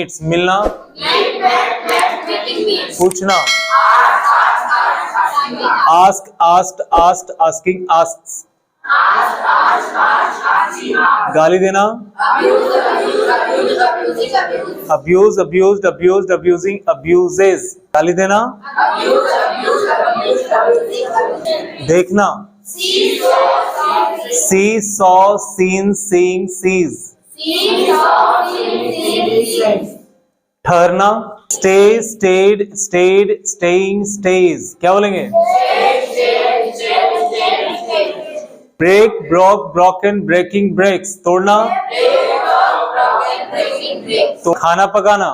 Meets मिलना, पूछना, ask asked asked asking asks, गाली देना, abuse abused abused abusing abuses, गाली देना, देखना, see saw seen seeing sees, ठहरना, stay stayed stayed staying stays, क्या बोलेंगे? Break broke broken breaking breaks, तोड़ना, तो खाना पकाना,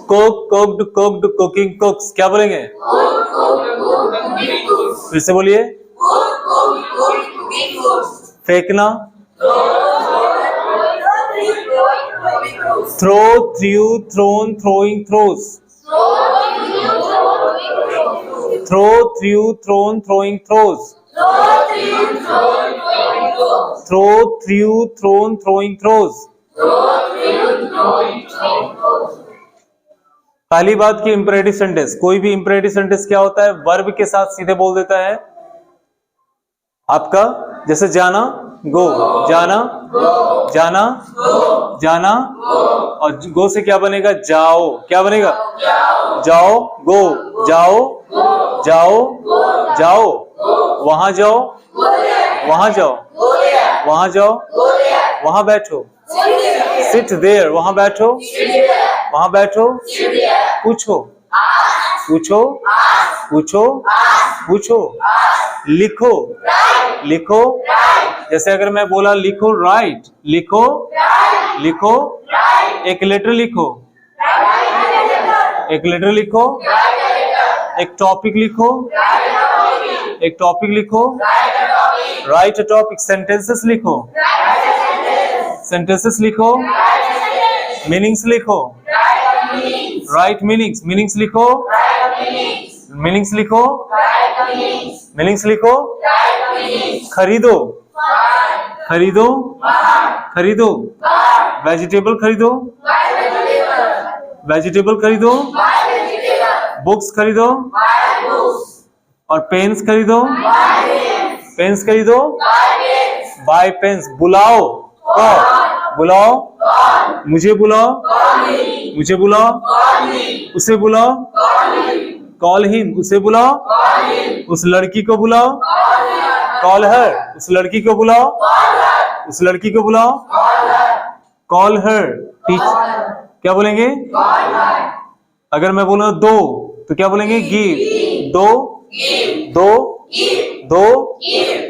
cook cooked cooked cooking cooks, क्या बोलेंगे? फिर से बोलिए, फेंकना, throw threw thrown throwing throws, throw threw thrown throwing throws, throw threw thrown throwing throws. पहली बात की इंपरेटिव सेंटेंस, कोई भी इंपरेटिव सेंटेंस क्या होता है? वर्ब के साथ सीधे बोल देता है आपका, जैसे जाना गो, जाना जाना जाना, और गो से क्या बनेगा? जाओ, क्या बनेगा? जाओ गो, जाओ जाओ जाओ, वहां जाओ वहां जाओ वहां जाओ, वहां बैठो, सिट देयर, वहां बैठो वहां बैठो, पूछो पूछो पूछो पूछो, लिखो लिखो, जैसे अगर मैं बोला लिखो राइट, लिखो लिखो, एक लेटर लिखो, एक लेटर लिखो, एक टॉपिक लिखो, एक टॉपिक लिखो, राइट अ टॉपिक, सेंटेंसेस लिखो, सेंटेंसेस लिखो, मीनिंग्स लिखो, राइट मीनिंग्स, मीनिंग्स लिखो, मीनिंग्स लिखो, मीनिंग्स लिखो, खरीदो खरीदो खरीदो, वेजिटेबल खरीदो, वेजिटेबल खरीदो, बुक्स खरीदो, और पेन्स खरीदो, पेन्स खरीदो, बाय पेन्स, बुलाओ, बुलाओ, मुझे बुलाओ, मुझे बुलाओ, उसे बुलाओ, कॉल हिम, उसे बुलाओ, उस लड़की को बुलाओ, कॉल हर, उस लड़की को बुलाओ, उस लड़की को बुलाओ, कॉल हर, क्या बोलेंगे? अगर मैं बोलूं दो तो क्या बोलेंगे? गिव, दो दो दो,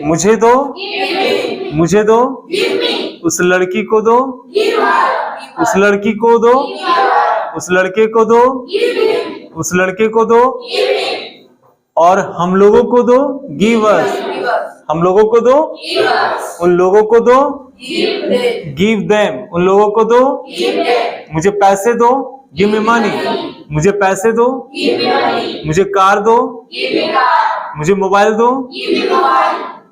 मुझे दो, मुझे दो, उस लड़की को दो, उस लड़की को दो, उस लड़के को दो, उस लड़के को दो, और हम लोगों को दो, गिव अस, हम लोगों को दो, उन लोगों को दो, गिव देम, उन लोगों को दो, मुझे पैसे दो, गिव मी मनी, मुझे पैसे दो, मुझे कार दो, मुझे मोबाइल दो,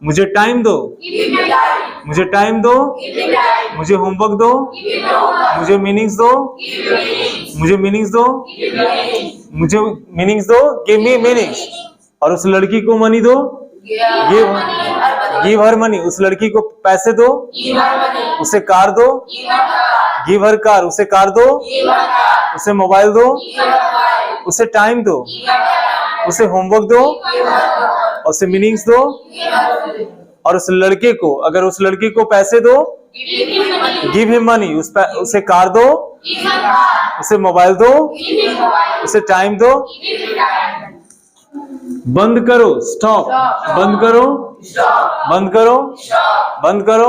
मुझे टाइम दो, मुझे टाइम दो, मुझे होमवर्क दो, मुझे मीनिंग्स दो, मुझे मीनिंग्स दो, मुझे मीनिंग्स दो, गिव मी मीनिंग्स, और उस लड़की को मनी दो, गिव हर मनी, उस लड़की को पैसे दो, उसे कार दो, गिव हर कार, उसे कार दो, उसे मोबाइल दो, उसे टाइम दो, उसे होमवर्क दो, उसे मीनिंग्स दो, और उस लड़के को, अगर उस लड़की को पैसे दो, गिव हिम मनी, उसे कार दो, उसे मोबाइल दो, उसे टाइम दो, बंद करो, स्टॉप, बंद करो, बंद करो, बंद करो,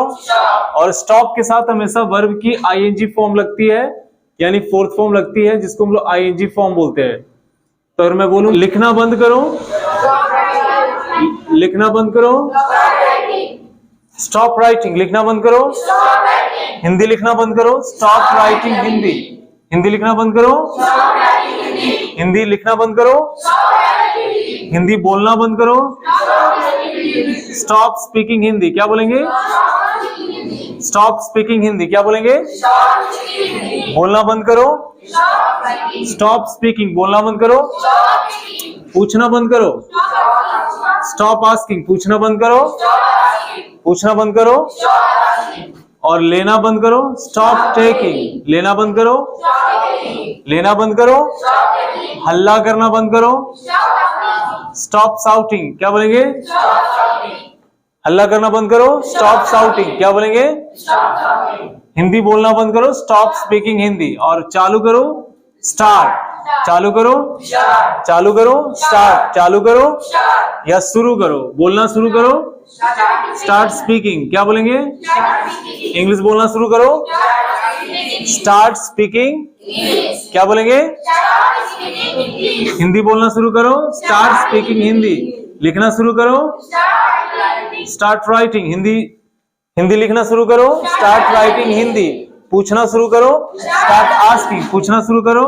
और स्टॉप के साथ हमेशा वर्ब की आईएनजी फॉर्म लगती है, यानी फोर्थ फॉर्म लगती है, जिसको हम लोग आईएनजी फॉर्म बोलते हैं। तो अगर मैं बोलूं लिखना बंद करो, लिखना बंद करो, स्टॉप राइटिंग, लिखना बंद करो, हिंदी लिखना बंद करो, स्टॉप राइटिंग हिंदी, हिंदी लिखना बंद करो, हिंदी लिखना बंद करो, हिंदी बोलना बंद करो, स्टॉप स्पीकिंग हिंदी, क्या बोलेंगे? स्टॉप स्पीकिंग हिंदी, क्या बोलेंगे? बोलना बंद करो। स्टॉप स्पीकिंग, बोलना बंद करो। पूछना बंद करो। स्टॉप आस्किंग, पूछना बंद करो। पूछना बंद करो। और लेना बंद करो। स्टॉप टेकिंग, लेना बंद करो। लेना बंद करो। हल्ला करना बंद करो। स्टॉप साउटिंग, क्या बोलेंगे? हल्ला करना बंद करो। स्टॉप साउटिंग, क्या बोलेंगे? हिंदी बोलना बंद करो। Stop speaking Hindi. और चालू करो। स्टार्ट, चालू करो। चालू करो। स्टार्ट, चालू करो या शुरू करो। बोलना शुरू करो। स्टार्ट स्पीकिंग, क्या बोलेंगे? इंग्लिश बोलना शुरू करो। स्टार्ट स्पीकिंग, क्या बोलेंगे? हिंदी बोलना शुरू करो। Start speaking Hindi. लिखना शुरू करो। Start writing Hindi. हिंदी लिखना शुरू करो। Start writing Hindi. पूछना शुरू करो। स्टार्ट आस्किंग, पूछना शुरू करो।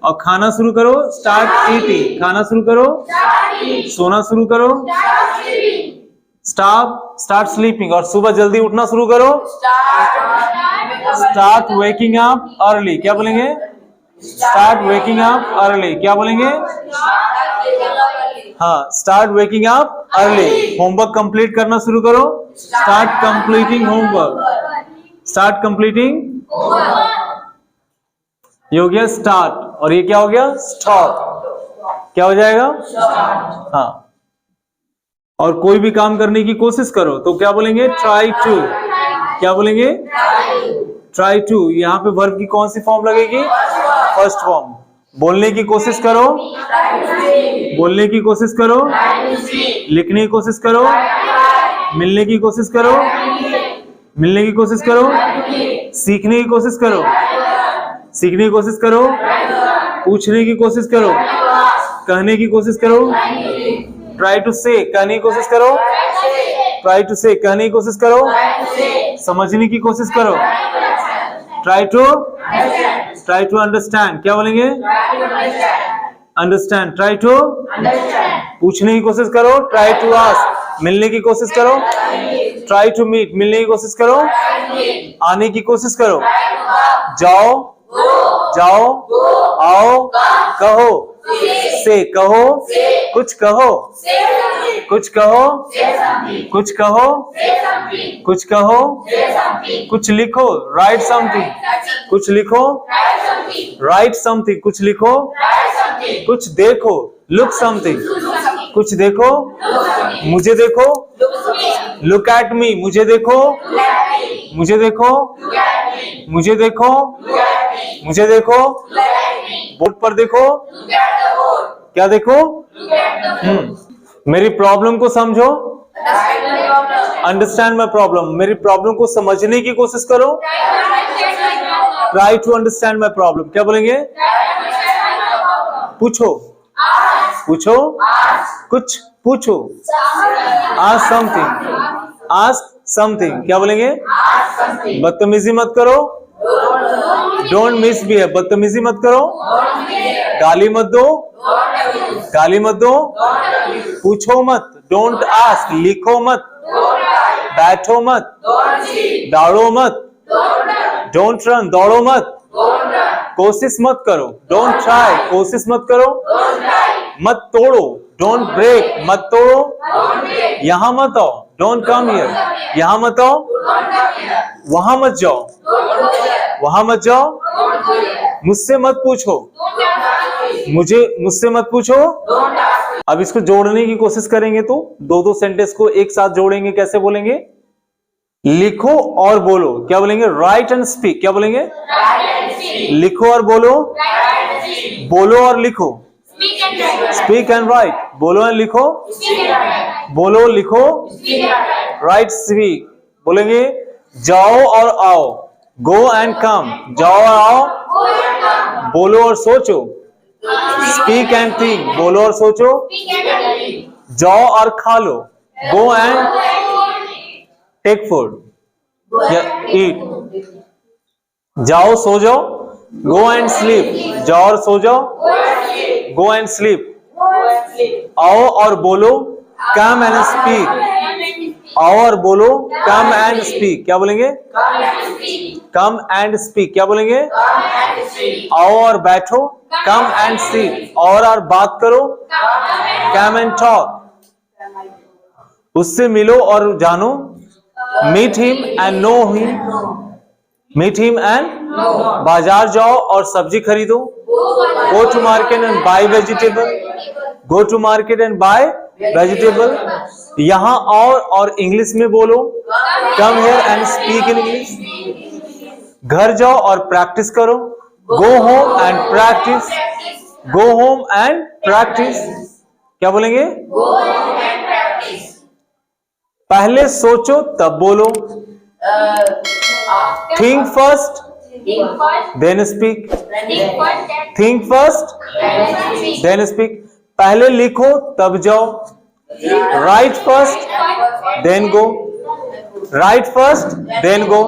और खाना शुरू करो। स्टार्ट ईटिंग, खाना शुरू करो। सोना शुरू करो। स्टार्ट स्लीपिंग, और सुबह जल्दी उठना शुरू करो। स्टार्ट वेकिंग अप अर्ली, क्या बोलेंगे? स्टार्ट वेकिंग अप अर्ली, क्या बोलेंगे? हाँ, start waking up early. Homework complete करना शुरू करो। Start completing homework. Start completing, ये हो गया स्टार्ट। और ये क्या हो गया? स्टॉप। क्या हो जाएगा? हाँ। और कोई भी काम करने की कोशिश करो तो क्या बोलेंगे? ट्राई टू, क्या बोलेंगे? Try to. यहाँ पे वर्ब की कौन सी फॉर्म लगेगी? First form. बोलने की कोशिश करो। बोलने की कोशिश करो। लिखने की कोशिश करो। मिलने की कोशिश करो। मिलने की कोशिश करो। सीखने की कोशिश करो। सीखने की कोशिश करो। पूछने की कोशिश करो। कहने की कोशिश करो। ट्राई टू से, कहने की कोशिश करो। ट्राई टू से, कहने की कोशिश करो। समझने की कोशिश करो। ट्राई टू अंडरस्टैंड, क्या बोलेंगे? अंडरस्टैंड। ट्राई टू पूछने की कोशिश करो। ट्राई टू आस्क, मिलने की कोशिश करो। ट्राई टू मीट, मिलने की कोशिश करो। आने की कोशिश करो। जाओ, जाओ, आओ, कहो, से, कहो, कुछ कहो, कुछ कहो, कुछ कहो, कुछ कहो, कुछ लिखो। राइट समथिंग, कुछ लिखो। राइट समथिंग, कुछ लिखो। कुछ देखो। लुक समथिंग, कुछ देखो। मुझे देखो। लुक एट मी, मुझे देखो। मुझे देखो। मुझे देखो। मुझे देखो। बोर्ड पर देखो। क्या देखो? मेरी प्रॉब्लम को समझो। अंडरस्टैंड माई प्रॉब्लम, मेरी प्रॉब्लम को समझने की कोशिश करो। Try to understand my problem, क्या बोलेंगे? पूछो। पूछो। कुछ पूछो। Ask something. आस्क समथिंग, क्या बोलेंगे? बदतमीजी मत करो। डोंट मिसबिहेव, बदतमीजी मत करो। गाली मत दो। गाली मत दो। पूछो मत। डोंट आस्क, लिखो मत। बैठो मत। दौड़ो मत। डोंट रन, दौड़ो मत। कोशिश मत करो। डोंट ट्राई, कोशिश मत करो। मत तोड़ो। डोंट ब्रेक, मत तोड़ो। यहां मत आओ। डोंट कम हियर, यहां मत आओ। वहां मत जाओ। वहां मत जाओ। मुझसे मत पूछो। मुझसे मत पूछो। अब इसको जोड़ने की कोशिश करेंगे तो दो दो सेंटेंस को एक साथ जोड़ेंगे। कैसे बोलेंगे? लिखो और बोलो, क्या बोलेंगे? राइट एंड स्पीक, क्या बोलेंगे? लिखो और बोलो। बोलो और लिखो। स्पीक एंड राइट, बोलो एंड लिखो। बोलो, लिखो। Right, speak. बोलेंगे जाओ और आओ। गो एंड कम, जाओ और आओ। बोलो और सोचो। स्पीक एंड थिंक, बोलो और सोचो। जाओ और खा लो। गो एंड टेक फूड या ईट। जाओ सो जाओ। गो एंड स्लीप, जाओ और सो जाओ। Go and sleep. आओ और बोलो। Come and speak. और बोलो कम एंड स्पीक। क्या बोलेंगे? Come and speak. क्या बोलेंगे? आओ और बैठो, कम एंड सीट। और बात करो, कम एंड टॉक। उससे मिलो और जानो, meet him and know him. Meet him and बाजार जाओ और सब्जी खरीदो। Go to market and buy vegetable. Go to market and buy vegetable. यहां और इंग्लिश में बोलो, come here and speak in English. घर जाओ और प्रैक्टिस करो। Go home and practise. Go home and practise. क्या बोलेंगे? पहले सोचो तब बोलो। Think first then speak. Think first then speak. पहले लिखो तब जाओ। Write first then go. Write first then गो।